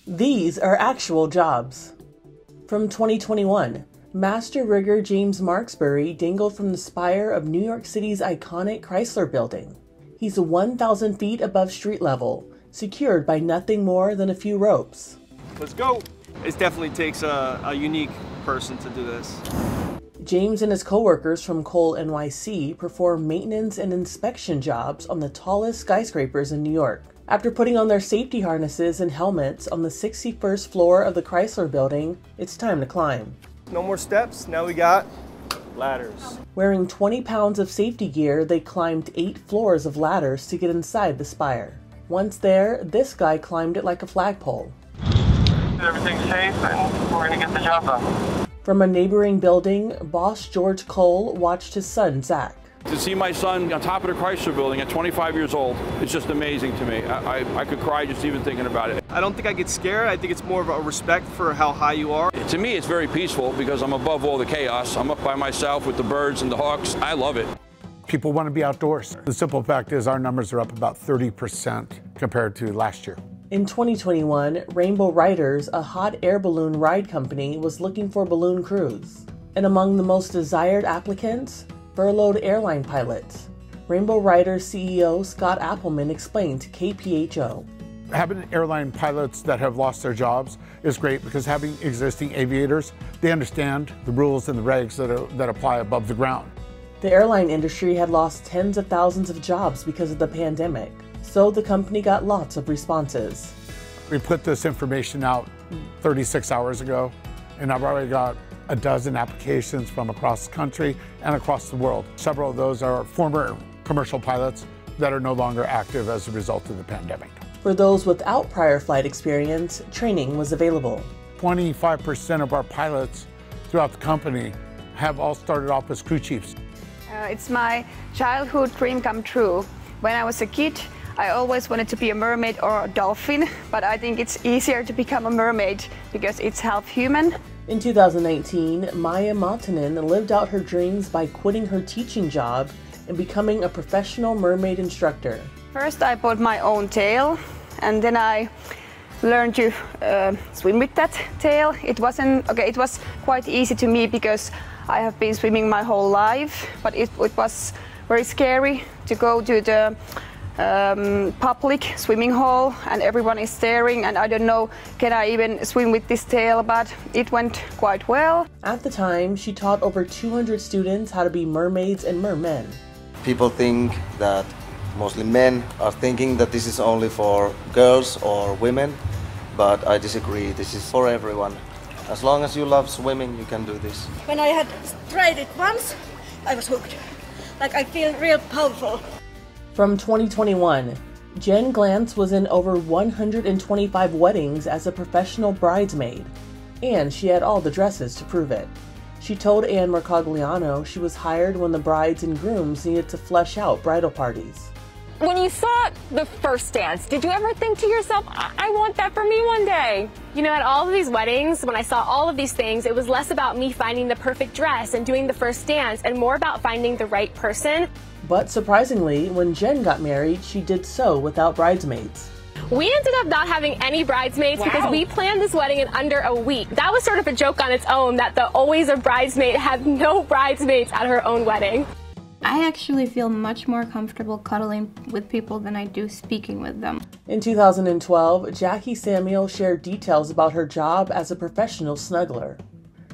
These are actual jobs. From 2021, master rigger James Marksbury dangled from the spire of New York City's iconic Chrysler Building. He's 1,000 feet above street level, secured by nothing more than a few ropes. Let's go! It definitely takes a unique person to do this. James and his co-workers from Cole NYC perform maintenance and inspection jobs on the tallest skyscrapers in New York. After putting on their safety harnesses and helmets on the 61st floor of the Chrysler Building, it's time to climb. No more steps, now we got ladders. Wearing 20 pounds of safety gear, they climbed 8 floors of ladders to get inside the spire. Once there, this guy climbed it like a flagpole. Everything's safe and we're gonna get the job done. From a neighboring building, boss George Cole watched his son, Zach. To see my son on top of the Chrysler Building at 25 years old, it's just amazing to me. I could cry just even thinking about it. I don't think I get scared. I think it's more of a respect for how high you are. To me, it's very peaceful because I'm above all the chaos. I'm up by myself with the birds and the hawks. I love it. People want to be outdoors. The simple fact is our numbers are up about 30% compared to last year. In 2021, Rainbow Ryders, a hot air balloon ride company, was looking for balloon crews. And among the most desired applicants, furloughed airline pilots. Rainbow Ryders CEO Scott Appleman explained to KPHO. Having airline pilots that have lost their jobs is great because having existing aviators, they understand the rules and the regs that apply above the ground. The airline industry had lost tens of thousands of jobs because of the pandemic, so the company got lots of responses. We put this information out 36 hours ago, and I've already got a dozen applications from across the country and across the world. Several of those are former commercial pilots that are no longer active as a result of the pandemic. For those without prior flight experience, training was available. 25% of our pilots throughout the company have all started off as crew chiefs. It's my childhood dream come true. When I was a kid, I always wanted to be a mermaid or a dolphin, but I think it's easier to become a mermaid because it's half human. In 2019, Maija Mottonen lived out her dreams by quitting her teaching job and becoming a professional mermaid instructor. First I bought my own tail and then I learned to swim with that tail. It was quite easy to me because I have been swimming my whole life, but it was very scary to go to the public swimming hall and everyone is staring and I don't know, can I even swim with this tail, but it went quite well. At the time, she taught over 200 students how to be mermaids and mermen. People think that, mostly men, are thinking that this is only for girls or women, but I disagree. This is for everyone. As long as you love swimming, you can do this. When I had tried it once, I was hooked. Like I feel real powerful. From 2021, Jen Glantz was in over 125 weddings as a professional bridesmaid, and she had all the dresses to prove it. She told Anne Mercogliano she was hired when the brides and grooms needed to flesh out bridal parties. When you saw the first dance, did you ever think to yourself, I want that for me one day? You know, at all of these weddings, when I saw all of these things, it was less about me finding the perfect dress and doing the first dance and more about finding the right person. But surprisingly, when Jen got married, she did so without bridesmaids. We ended up not having any bridesmaids because we planned this wedding in under a week. That was sort of a joke on its own that the always a bridesmaid had no bridesmaids at her own wedding. I actually feel much more comfortable cuddling with people than I do speaking with them. In 2012, Jackie Samuel shared details about her job as a professional snuggler.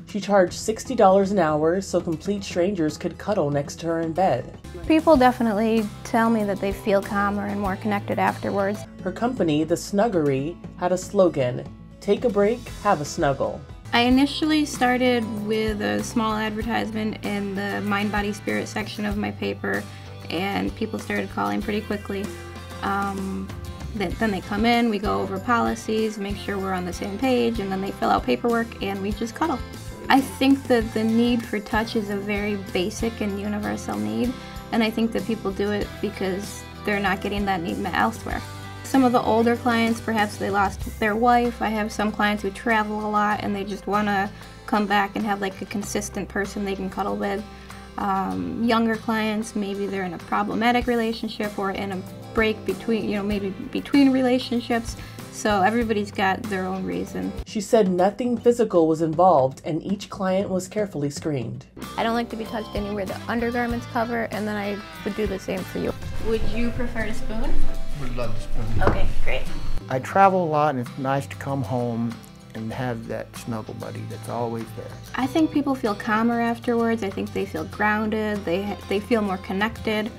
She charged $60 an hour so complete strangers could cuddle next to her in bed. People definitely tell me that they feel calmer and more connected afterwards. Her company, The Snuggery, had a slogan, "Take a break, have a snuggle." I initially started with a small advertisement in the Mind, Body, Spirit section of my paper, and people started calling pretty quickly. Then they come in, we go over policies, make sure we're on the same page, and then they fill out paperwork and we just cuddle. I think that the need for touch is a very basic and universal need, and I think that people do it because they're not getting that need met elsewhere. Some of the older clients, perhaps they lost their wife. I have some clients who travel a lot and they just want to come back and have like a consistent person they can cuddle with. Younger clients, maybe they're in a problematic relationship or in a break between, maybe between relationships. So everybody's got their own reason. She said nothing physical was involved and each client was carefully screened. I don't like to be touched anywhere the undergarments cover, and then I would do the same for you. Would you prefer to spoon? Would love to spoon. Okay, great. I travel a lot, and it's nice to come home and have that snuggle buddy that's always there. I think people feel calmer afterwards. I think they feel grounded. They feel more connected.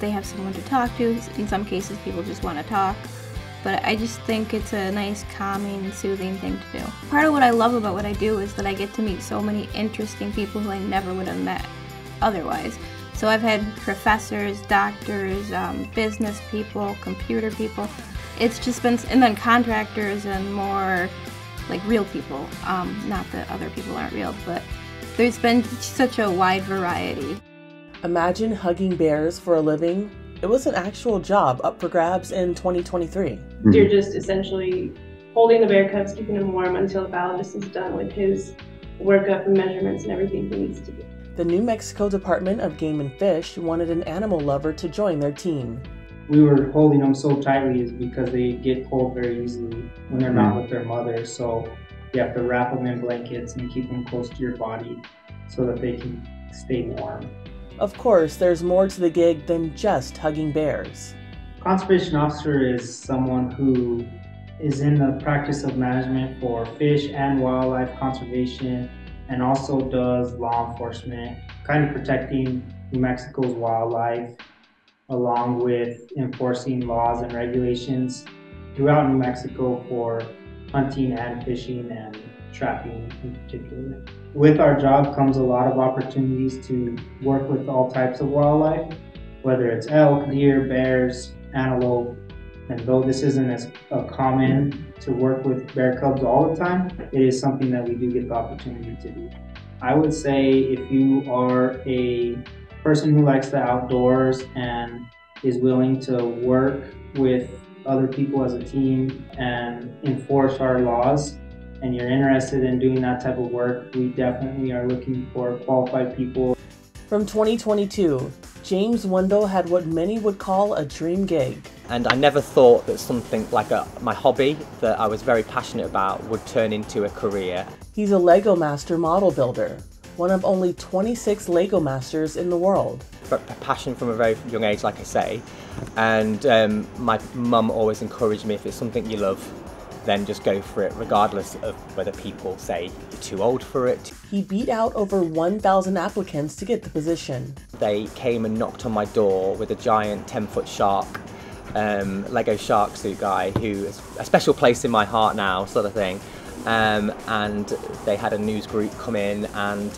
They have someone to talk to. In some cases, people just want to talk. But I just think it's a nice, calming, soothing thing to do. Part of what I love about what I do is that I get to meet so many interesting people who I never would have met otherwise. So I've had professors, doctors, business people, computer people. It's just been, and then contractors and more like real people. Not that other people aren't real, but there's been such a wide variety. Imagine hugging bears for a living. It was an actual job up for grabs in 2023. You're just essentially holding the bear cubs, keeping him warm until the biologist is done with his workup and measurements and everything he needs to do. The New Mexico Department of Game and Fish wanted an animal lover to join their team. We were holding them so tightly is because they get cold very easily when they're not with their mother. So you have to wrap them in blankets and keep them close to your body so that they can stay warm. Of course, there's more to the gig than just hugging bears. Conservation officer is someone who is in the practice of management for fish and wildlife conservation, and also does law enforcement, kind of protecting New Mexico's wildlife, along with enforcing laws and regulations throughout New Mexico for hunting and fishing and trapping in particular. With our job comes a lot of opportunities to work with all types of wildlife, whether it's elk, deer, bears, antelope. And though this isn't as common to work with bear cubs all the time, it is something that we do get the opportunity to do. I would say if you are a person who likes the outdoors and is willing to work with other people as a team and enforce our laws, and you're interested in doing that type of work, we definitely are looking for qualified people. From 2022, James Swindall had what many would call a dream gig. And I never thought that something like my hobby that I was very passionate about would turn into a career. He's a Lego master model builder, one of only 26 Lego masters in the world. But passion from a very young age, like I say, and my mum always encouraged me, if it's something you love, then just go for it, regardless of whether people say you're too old for it. He beat out over 1,000 applicants to get the position. They came and knocked on my door with a giant 10-foot shark, Lego shark suit guy, who is a special place in my heart now, sort of thing. And they had a news group come in and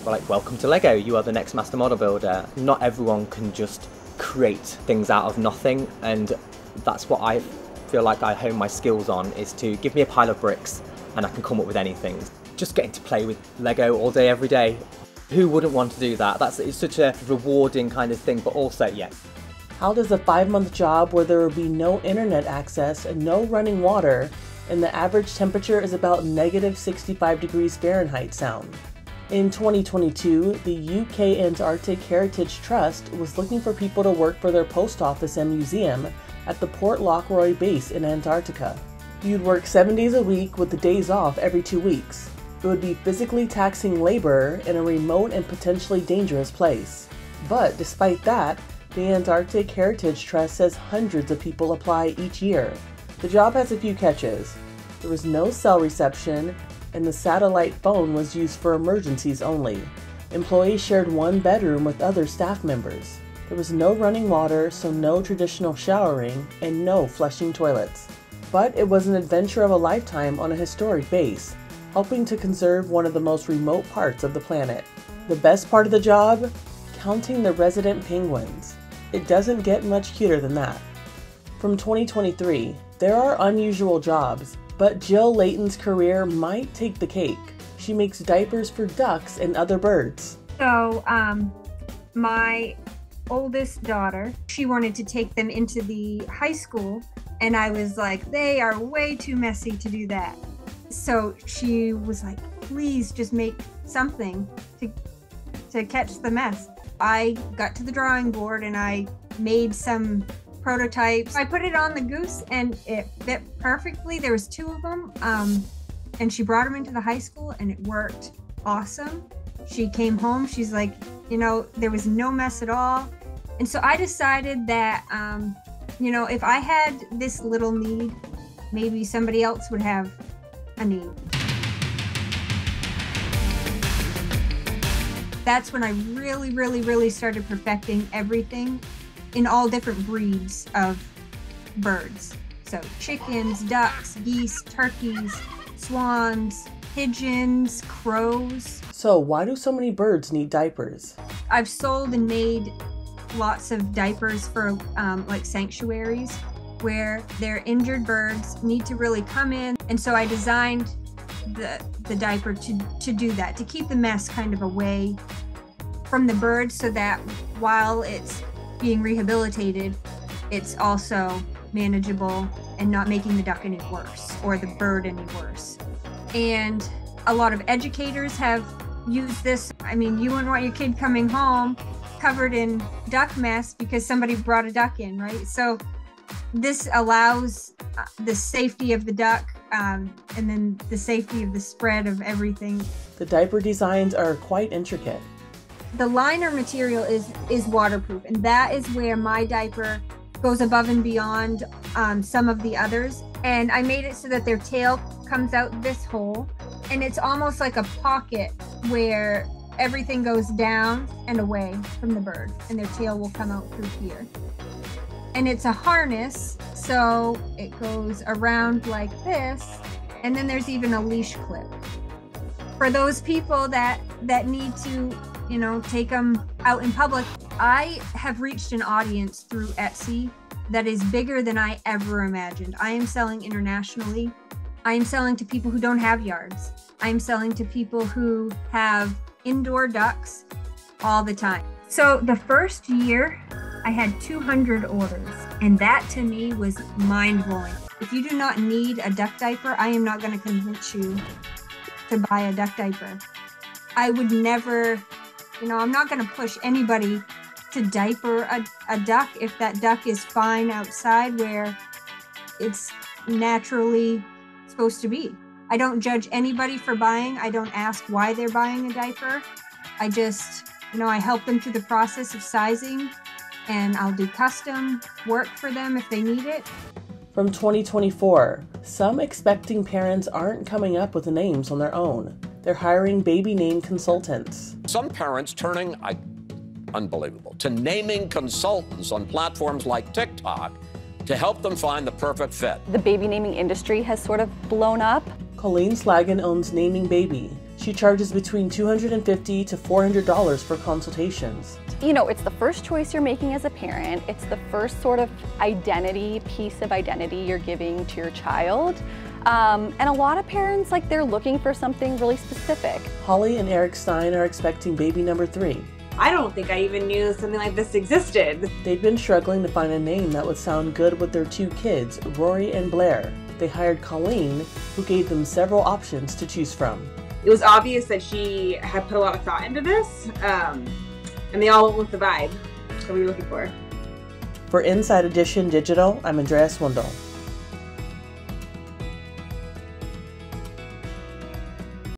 were like, welcome to Lego, you are the next master model builder. Not everyone can just create things out of nothing, and that's what I feel like I hone my skills on, is to give me a pile of bricks and I can come up with anything. Just getting to play with Lego all day, every day. Who wouldn't want to do that? It's such a rewarding kind of thing, but also, yeah. How does a 5-month job where there will be no internet access and no running water and the average temperature is about -65 degrees Fahrenheit sound? In 2022, the UK Antarctic Heritage Trust was looking for people to work for their post office and museum at the Port Lockroy base in Antarctica. You'd work 7 days a week with the days off every 2 weeks. It would be physically taxing labor in a remote and potentially dangerous place. But despite that, the Antarctic Heritage Trust says hundreds of people apply each year. The job has a few catches. There was no cell reception, and the satellite phone was used for emergencies only. Employees shared one bedroom with other staff members. There was no running water, so no traditional showering, and no flushing toilets. But it was an adventure of a lifetime on a historic base, helping to conserve one of the most remote parts of the planet. The best part of the job? Counting the resident penguins. It doesn't get much cuter than that. From 2023, there are unusual jobs, but Jill Layton's career might take the cake. She makes diapers for ducks and other birds. So, my oldest daughter, she wanted to take them into the high school, and I was like, they are way too messy to do that. So she was like, please just make something to catch the mess. I got to the drawing board and I made some prototypes. I put it on the goose and it fit perfectly. There was 2 of them, and she brought them into the high school and it worked awesome. She came home, she's like, you know, there was no mess at all. And so I decided that, you know, if I had this little need, maybe somebody else would have a need. That's when I really started perfecting everything in all different breeds of birds. So chickens, ducks, geese, turkeys, swans, pigeons, crows. So why do so many birds need diapers? I've sold and made lots of diapers for like sanctuaries where their injured birds need to really come in. And so I designed the diaper to do that, to keep the mess kind of away from the bird so that while it's being rehabilitated, it's also manageable and not making the duck any worse or the bird any worse. And a lot of educators have used this. I mean, you wouldn't want your kid coming home covered in duck mess because somebody brought a duck in, right? So this allows the safety of the duck and then the safety of the spread of everything. The diaper designs are quite intricate. The liner material is waterproof, and that is where my diaper goes above and beyond some of the others. And I made it so that their tail comes out this hole, and it's almost like a pocket where everything goes down and away from the bird, and their tail will come out through here. And it's a harness, so it goes around like this, and then there's even a leash clip. For those people that need to, you know, take them out in public, I have reached an audience through Etsy that is bigger than I ever imagined. I am selling internationally. I am selling to people who don't have yards. I am selling to people who have indoor ducks all the time. So the first year, I had 200 orders, and that to me was mind-blowing. If you do not need a duck diaper, I am not going to convince you to buy a duck diaper. I would never, you know, I'm not going to push anybody to diaper a duck if that duck is fine outside where it's naturally supposed to be. I don't judge anybody for buying. I don't ask why they're buying a diaper. I just, you know, I help them through the process of sizing, and I'll do custom work for them if they need it. From 2024, some expecting parents aren't coming up with names on their own. They're hiring baby name consultants. Some parents turning, unbelievable, to naming consultants on platforms like TikTok to help them find the perfect fit. The baby naming industry has sort of blown up. Colleen Slagan owns Naming Baby. She charges between $250 to $400 for consultations. You know, it's the first choice you're making as a parent. It's the first sort of piece of identity you're giving to your child. And a lot of parents, like, they're looking for something really specific. Holly and Eric Stein are expecting baby number 3. I don't think I even knew something like this existed. They'd been struggling to find a name that would sound good with their 2 kids, Rory and Blair. They hired Colleen, who gave them several options to choose from. It was obvious that she had put a lot of thought into this, and they all went with the vibe that we were looking for. For Inside Edition Digital, I'm Andrea Swindall.